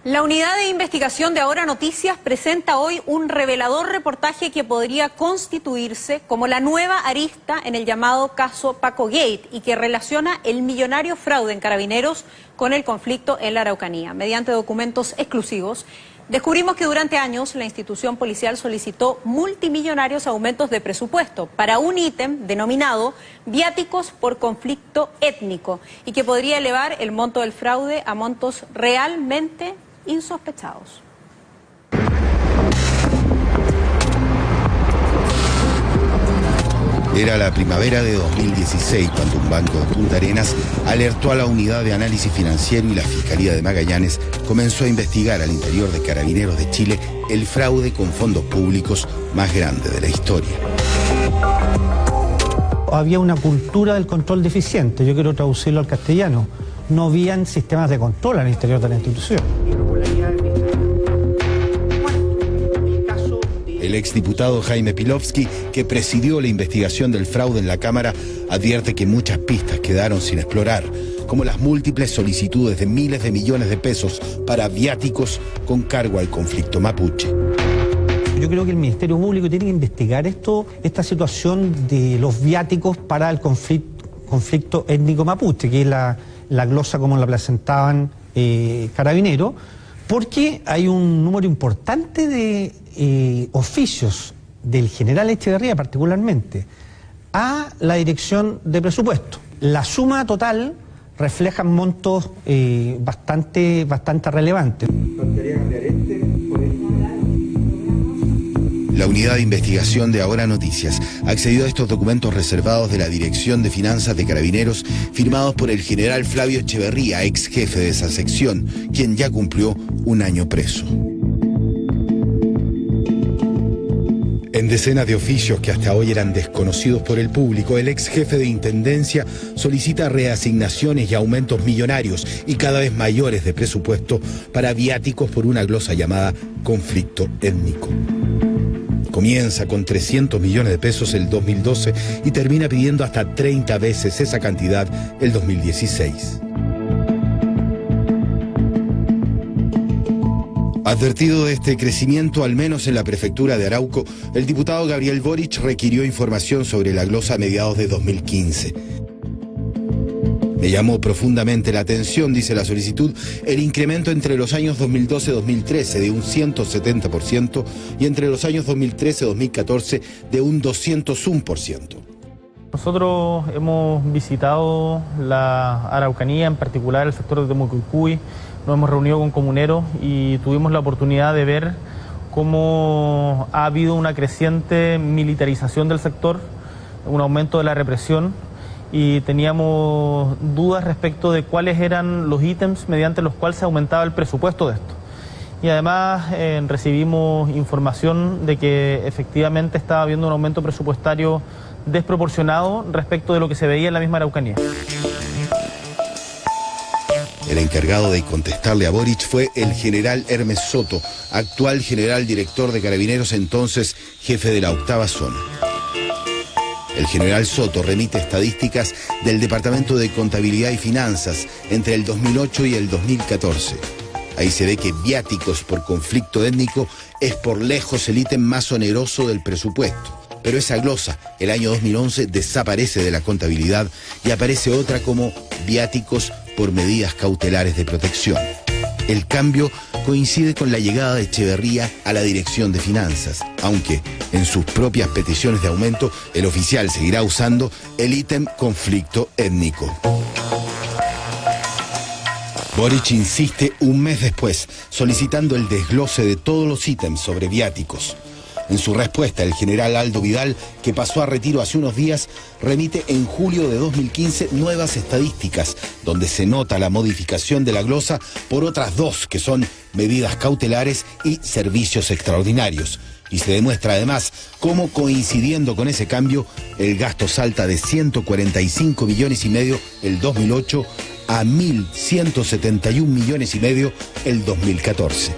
La unidad de investigación de Ahora Noticias presenta hoy un revelador reportaje que podría constituirse como la nueva arista en el llamado caso Paco Gate y que relaciona el millonario fraude en Carabineros con el conflicto en la Araucanía. Mediante documentos exclusivos, descubrimos que durante años la institución policial solicitó multimillonarios aumentos de presupuesto para un ítem denominado viáticos por conflicto étnico y que podría elevar el monto del fraude a montos realmente insospechados. Era la primavera de 2016 cuando un banco de Punta Arenas alertó a la Unidad de Análisis Financiero y la Fiscalía de Magallanes comenzó a investigar al interior de Carabineros de Chile el fraude con fondos públicos más grande de la historia. Había una cultura del control deficiente, yo quiero traducirlo al castellano. No habían sistemas de control al interior de la institución. El exdiputado Jaime Pilovsky, que presidió la investigación del fraude en la Cámara, advierte que muchas pistas quedaron sin explorar, como las múltiples solicitudes de miles de millones de pesos para viáticos con cargo al conflicto mapuche. Yo creo que el Ministerio Público tiene que investigar esta situación de los viáticos para el conflicto étnico mapuche, que es la glosa como la presentaban Carabineros, porque hay un número importante de oficios del general Echeverría particularmente a la dirección de presupuesto. La suma total refleja montos bastante relevantes. La unidad de investigación de Ahora Noticias accedió a estos documentos reservados de la Dirección de Finanzas de Carabineros, firmados por el general Flavio Echeverría, ex jefe de esa sección, quien ya cumplió un año preso. En decenas de oficios que hasta hoy eran desconocidos por el público, el ex jefe de Intendencia solicita reasignaciones y aumentos millonarios y cada vez mayores de presupuesto para viáticos por una glosa llamada conflicto étnico. Comienza con 300 millones de pesos el 2012 y termina pidiendo hasta 30 veces esa cantidad el 2016. Advertido de este crecimiento, al menos en la prefectura de Arauco, el diputado Gabriel Boric requirió información sobre la glosa a mediados de 2015. Me llamó profundamente la atención, dice la solicitud, el incremento entre los años 2012-2013 de un 170% y entre los años 2013-2014 de un 201%. Nosotros hemos visitado la Araucanía, en particular el sector de Temucuicui, nos hemos reunido con comuneros y tuvimos la oportunidad de ver cómo ha habido una creciente militarización del sector, un aumento de la represión, y teníamos dudas respecto de cuáles eran los ítems mediante los cuales se aumentaba el presupuesto de esto. Y además recibimos información de que efectivamente estaba habiendo un aumento presupuestario desproporcionado respecto de lo que se veía en la misma Araucanía. El encargado de contestarle a Boric fue el general Hermes Soto, actual general director de Carabineros, entonces jefe de la 8ª zona. El general Soto remite estadísticas del Departamento de Contabilidad y Finanzas entre el 2008 y el 2014. Ahí se ve que viáticos por conflicto étnico es por lejos el ítem más oneroso del presupuesto. Pero esa glosa, el año 2011, desaparece de la contabilidad y aparece otra como viáticos por medidas cautelares de protección. El cambio coincide con la llegada de Echeverría a la Dirección de Finanzas, aunque en sus propias peticiones de aumento el oficial seguirá usando el ítem conflicto étnico. Boric insiste un mes después, solicitando el desglose de todos los ítems sobre viáticos. En su respuesta, el general Aldo Vidal, que pasó a retiro hace unos días, remite en julio de 2015 nuevas estadísticas, donde se nota la modificación de la glosa por otras dos, que son medidas cautelares y servicios extraordinarios. Y se demuestra además cómo, coincidiendo con ese cambio, el gasto salta de 145 millones y medio el 2008 a 1.171 millones y medio el 2014.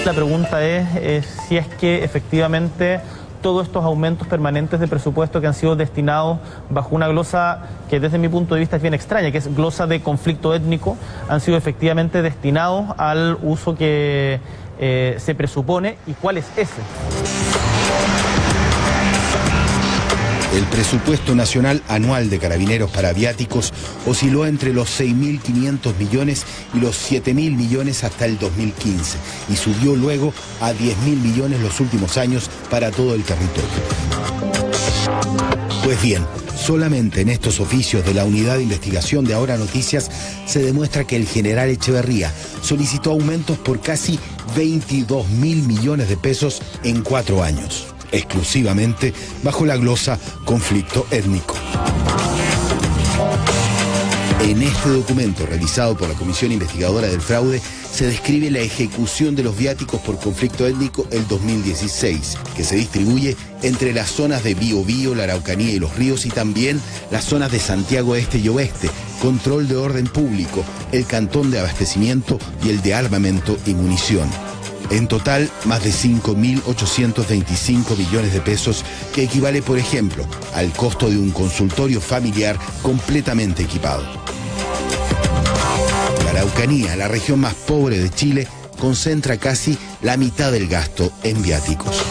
La pregunta es si es que efectivamente todos estos aumentos permanentes de presupuesto que han sido destinados bajo una glosa que desde mi punto de vista es bien extraña, que es glosa de conflicto étnico, han sido efectivamente destinados al uso que se presupone. ¿Y cuál es ese? El presupuesto nacional anual de Carabineros para viáticos osciló entre los 6.500 millones y los 7.000 millones hasta el 2015 y subió luego a 10.000 millones los últimos años para todo el territorio. Pues bien, solamente en estos oficios de la Unidad de Investigación de Ahora Noticias se demuestra que el general Echeverría solicitó aumentos por casi 22.000 millones de pesos en 4 años. Exclusivamente bajo la glosa conflicto étnico. En este documento realizado por la Comisión Investigadora del Fraude se describe la ejecución de los viáticos por conflicto étnico el 2016, que se distribuye entre las zonas de Biobío, la Araucanía y los Ríos y también las zonas de Santiago Este y Oeste, control de orden público, el cantón de abastecimiento y el de armamento y munición. En total, más de 5.825 millones de pesos, que equivale, por ejemplo, al costo de un consultorio familiar completamente equipado. La Araucanía, la región más pobre de Chile, concentra casi la mitad del gasto en viáticos.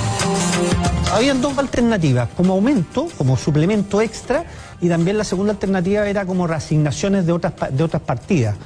Habían dos alternativas, como aumento, como suplemento extra, y también la segunda alternativa era como reasignaciones de otras partidas.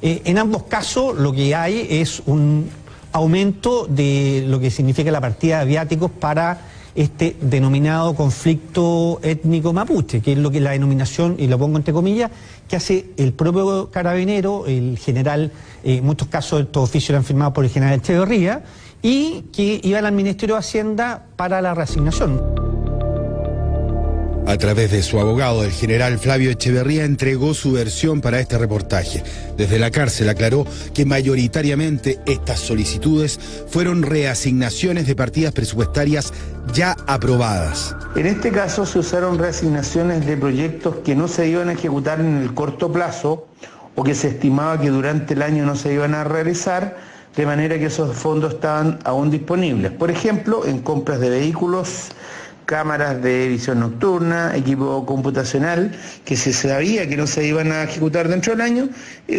En ambos casos lo que hay es un aumento de lo que significa la partida de viáticos para este denominado conflicto étnico mapuche, que es lo que la denominación, y lo pongo entre comillas, que hace el propio carabinero, el general, en muchos casos estos oficios eran firmados por el general Echeverría, y que iban al Ministerio de Hacienda para la reasignación. A través de su abogado, el general Flavio Echeverría entregó su versión para este reportaje. Desde la cárcel aclaró que mayoritariamente estas solicitudes fueron reasignaciones de partidas presupuestarias ya aprobadas. En este caso se usaron reasignaciones de proyectos que no se iban a ejecutar en el corto plazo o que se estimaba que durante el año no se iban a realizar, de manera que esos fondos estaban aún disponibles. Por ejemplo, en compras de vehículos, cámaras de visión nocturna, equipo computacional, que se sabía que no se iban a ejecutar dentro del año,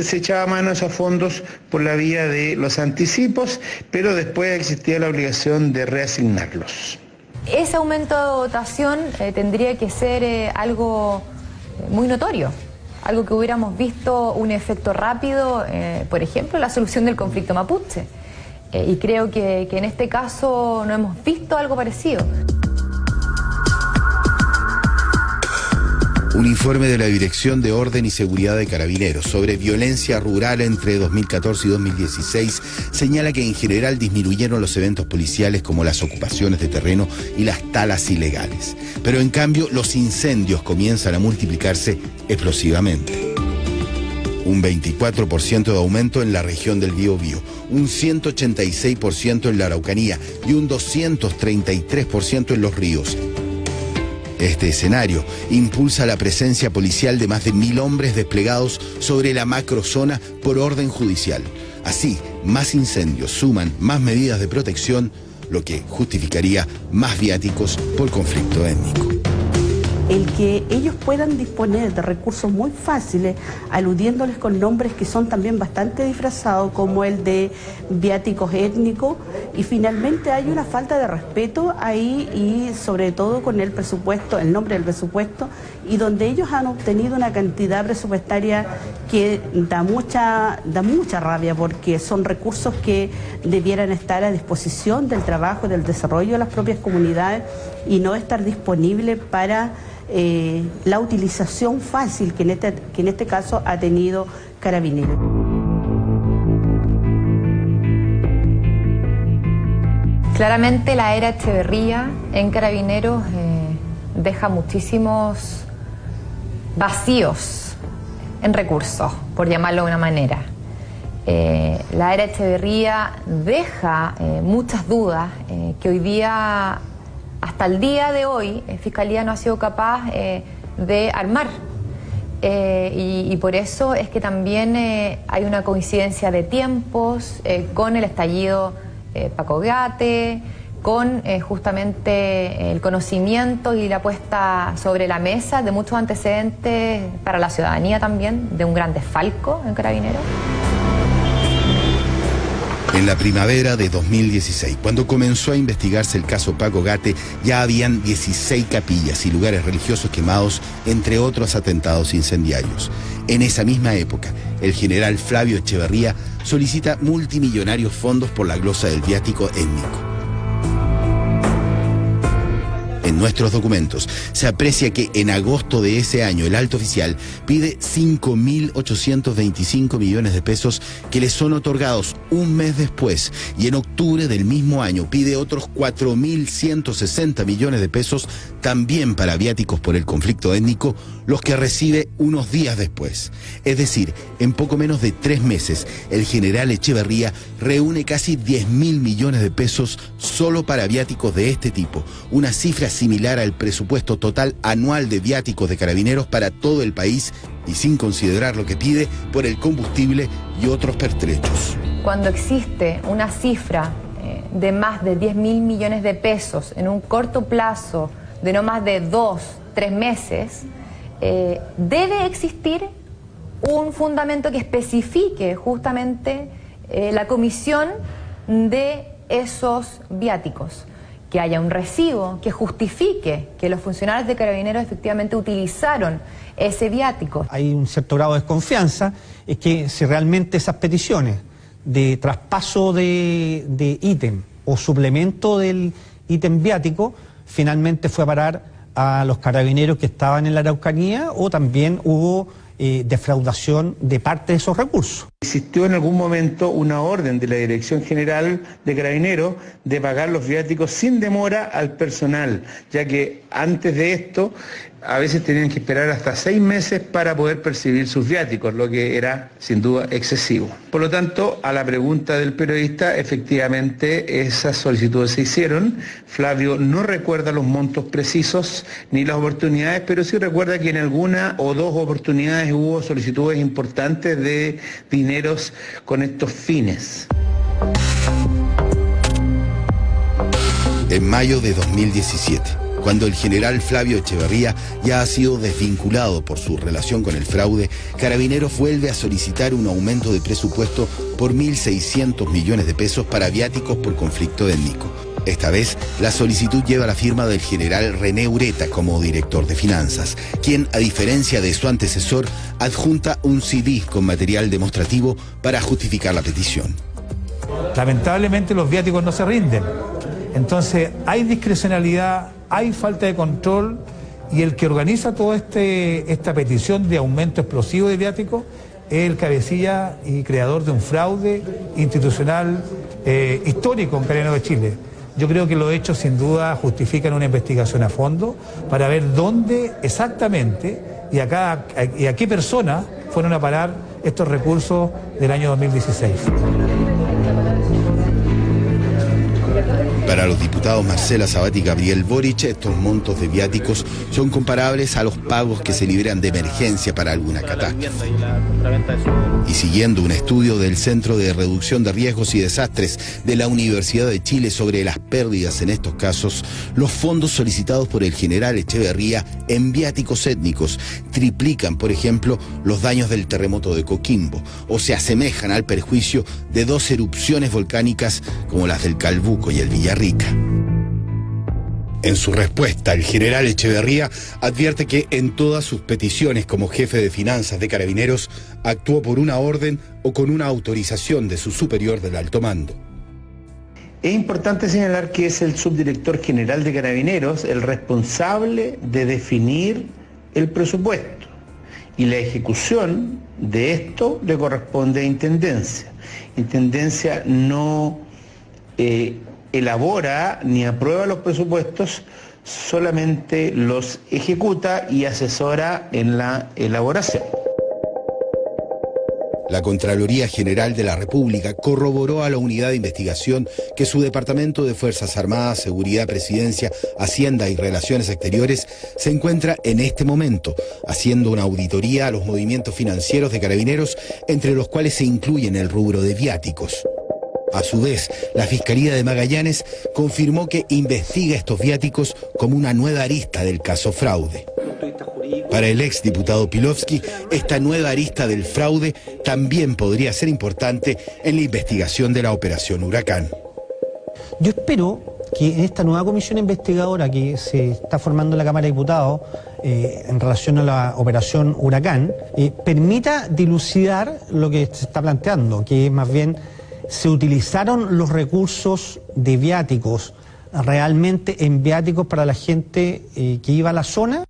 se echaba mano a esos fondos por la vía de los anticipos, pero después existía la obligación de reasignarlos. Ese aumento de dotación tendría que ser algo muy notorio, algo que hubiéramos visto un efecto rápido, por ejemplo, la solución del conflicto mapuche. Y creo que en este caso no hemos visto algo parecido. Un informe de la Dirección de Orden y Seguridad de Carabineros sobre violencia rural entre 2014 y 2016 señala que en general disminuyeron los eventos policiales como las ocupaciones de terreno y las talas ilegales. Pero en cambio los incendios comienzan a multiplicarse explosivamente. Un 24% de aumento en la región del Biobío, un 186% en la Araucanía y un 233% en los ríos. Este escenario impulsa la presencia policial de más de 1.000 hombres desplegados sobre la macrozona por orden judicial. Así, más incendios suman más medidas de protección, lo que justificaría más viáticos por conflicto étnico. El que ellos puedan disponer de recursos muy fáciles, aludiéndoles con nombres que son también bastante disfrazados, como el de viáticos étnicos, y finalmente hay una falta de respeto ahí, y sobre todo con el presupuesto, el nombre del presupuesto, y donde ellos han obtenido una cantidad presupuestaria que da mucha rabia, porque son recursos que debieran estar a disposición del trabajo, del desarrollo de las propias comunidades, y no estar disponibles para la utilización fácil que en este caso ha tenido Carabineros. Claramente la era Echeverría en Carabineros deja muchísimos vacíos en recursos, por llamarlo de una manera. La era Echeverría deja muchas dudas que hoy día, hasta el día de hoy, Fiscalía no ha sido capaz de armar. Y por eso es que también hay una coincidencia de tiempos con el estallido Pacogate, con justamente el conocimiento y la puesta sobre la mesa de muchos antecedentes para la ciudadanía también, de un gran desfalco en Carabineros. En la primavera de 2016, cuando comenzó a investigarse el caso Paco Gate, ya habían 16 capillas y lugares religiosos quemados, entre otros atentados incendiarios. En esa misma época, el general Flavio Echeverría solicita multimillonarios fondos por la glosa del viático étnico. En nuestros documentos se aprecia que en agosto de ese año el alto oficial pide 5.825 millones de pesos que le son otorgados un mes después, y en octubre del mismo año pide otros 4.160 millones de pesos también para viáticos por el conflicto étnico, los que recibe unos días después. Es decir, en poco menos de 3 meses, el general Echeverría reúne casi 10.000 millones de pesos solo para viáticos de este tipo, una cifra similar al presupuesto total anual de viáticos de Carabineros para todo el país, y sin considerar lo que pide por el combustible y otros pertrechos. Cuando existe una cifra de más de 10.000 millones de pesos en un corto plazo de no más de 2-3 meses, debe existir un fundamento que especifique justamente la comisión de esos viáticos, que haya un recibo que justifique que los funcionarios de Carabineros efectivamente utilizaron ese viático. Hay un cierto grado de desconfianza, es que si realmente esas peticiones de traspaso de ítem o suplemento del ítem viático finalmente fue a parar a los carabineros que estaban en la Araucanía, o también hubo defraudación de parte de esos recursos. Existió en algún momento una orden de la Dirección General de Carabineros de pagar los viáticos sin demora al personal, ya que antes de esto a veces tenían que esperar hasta 6 meses para poder percibir sus viáticos, lo que era sin duda excesivo. Por lo tanto, a la pregunta del periodista, efectivamente esas solicitudes se hicieron. Flavio no recuerda los montos precisos ni las oportunidades, pero sí recuerda que en alguna o 2 oportunidades hubo solicitudes importantes de dineros con estos fines. En mayo de 2017, cuando el general Flavio Echeverría ya ha sido desvinculado por su relación con el fraude, Carabineros vuelve a solicitar un aumento de presupuesto por 1.600 millones de pesos para viáticos por conflicto étnico. Esta vez, la solicitud lleva la firma del general René Ureta como director de finanzas, quien, a diferencia de su antecesor, adjunta un CD con material demostrativo para justificar la petición. Lamentablemente los viáticos no se rinden. Entonces hay discrecionalidad, hay falta de control, y el que organiza toda esta petición de aumento explosivo de viáticos es el cabecilla y creador de un fraude institucional histórico en Carabineros de Chile. Yo creo que los hechos sin duda justifican una investigación a fondo para ver dónde exactamente y a qué personas fueron a parar estos recursos del año 2016. Para los diputados Marcela Sabat y Gabriel Boric, estos montos de viáticos son comparables a los pagos que se liberan de emergencia para alguna catástrofe. Y siguiendo un estudio del Centro de Reducción de Riesgos y Desastres de la Universidad de Chile sobre las pérdidas en estos casos, los fondos solicitados por el general Echeverría en viáticos étnicos triplican, por ejemplo, los daños del terremoto de Coquimbo, o se asemejan al perjuicio de 2 erupciones volcánicas como las del Calbuco y el Villarrica. En su respuesta, el general Echeverría advierte que en todas sus peticiones como jefe de finanzas de Carabineros actuó por una orden o con una autorización de su superior del alto mando. Es importante señalar que es el subdirector general de Carabineros el responsable de definir el presupuesto, y la ejecución de esto le corresponde a Intendencia. Intendencia no elabora ni aprueba los presupuestos, solamente los ejecuta y asesora en la elaboración. La Contraloría General de la República corroboró a la unidad de investigación que su Departamento de Fuerzas Armadas, Seguridad, Presidencia, Hacienda y Relaciones Exteriores se encuentra en este momento haciendo una auditoría a los movimientos financieros de Carabineros, entre los cuales se incluyen el rubro de viáticos. A su vez, la Fiscalía de Magallanes confirmó que investiga estos viáticos como una nueva arista del caso fraude. Para el exdiputado Pilovsky, esta nueva arista del fraude también podría ser importante en la investigación de la operación Huracán. Yo espero que en esta nueva comisión investigadora que se está formando en la Cámara de Diputados en relación a la operación Huracán, permita dilucidar lo que se está planteando, que más bien se utilizaron los recursos de viáticos realmente en viáticos para la gente que iba a la zona.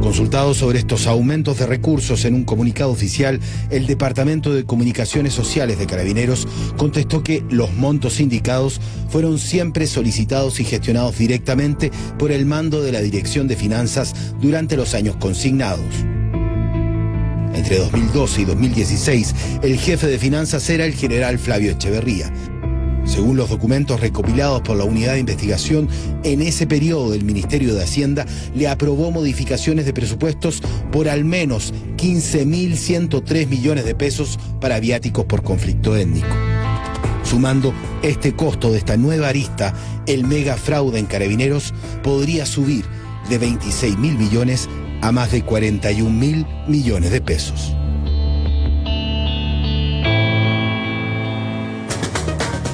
Consultado sobre estos aumentos de recursos en un comunicado oficial, el Departamento de Comunicaciones Sociales de Carabineros contestó que los montos indicados fueron siempre solicitados y gestionados directamente por el mando de la Dirección de Finanzas durante los años consignados. Entre 2012 y 2016, el jefe de finanzas era el general Flavio Echeverría. Según los documentos recopilados por la Unidad de Investigación, en ese periodo el Ministerio de Hacienda le aprobó modificaciones de presupuestos por al menos 15.103 millones de pesos para viáticos por conflicto étnico. Sumando este costo de esta nueva arista, el mega fraude en Carabineros podría subir de 26.000 millones a más de 41.000 millones de pesos.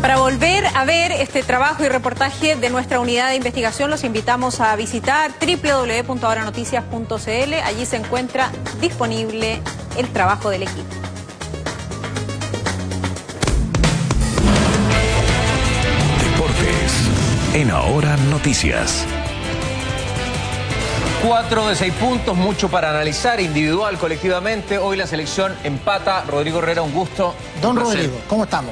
Para volver a ver este trabajo y reportaje de nuestra unidad de investigación, los invitamos a visitar www.ahoranoticias.cl. Allí se encuentra disponible el trabajo del equipo. Deportes en Ahora Noticias. 4 de 6 puntos, mucho para analizar, individual, colectivamente. Hoy la selección empata. Rodrigo Herrera, un gusto. Don Rodrigo, ¿cómo estamos?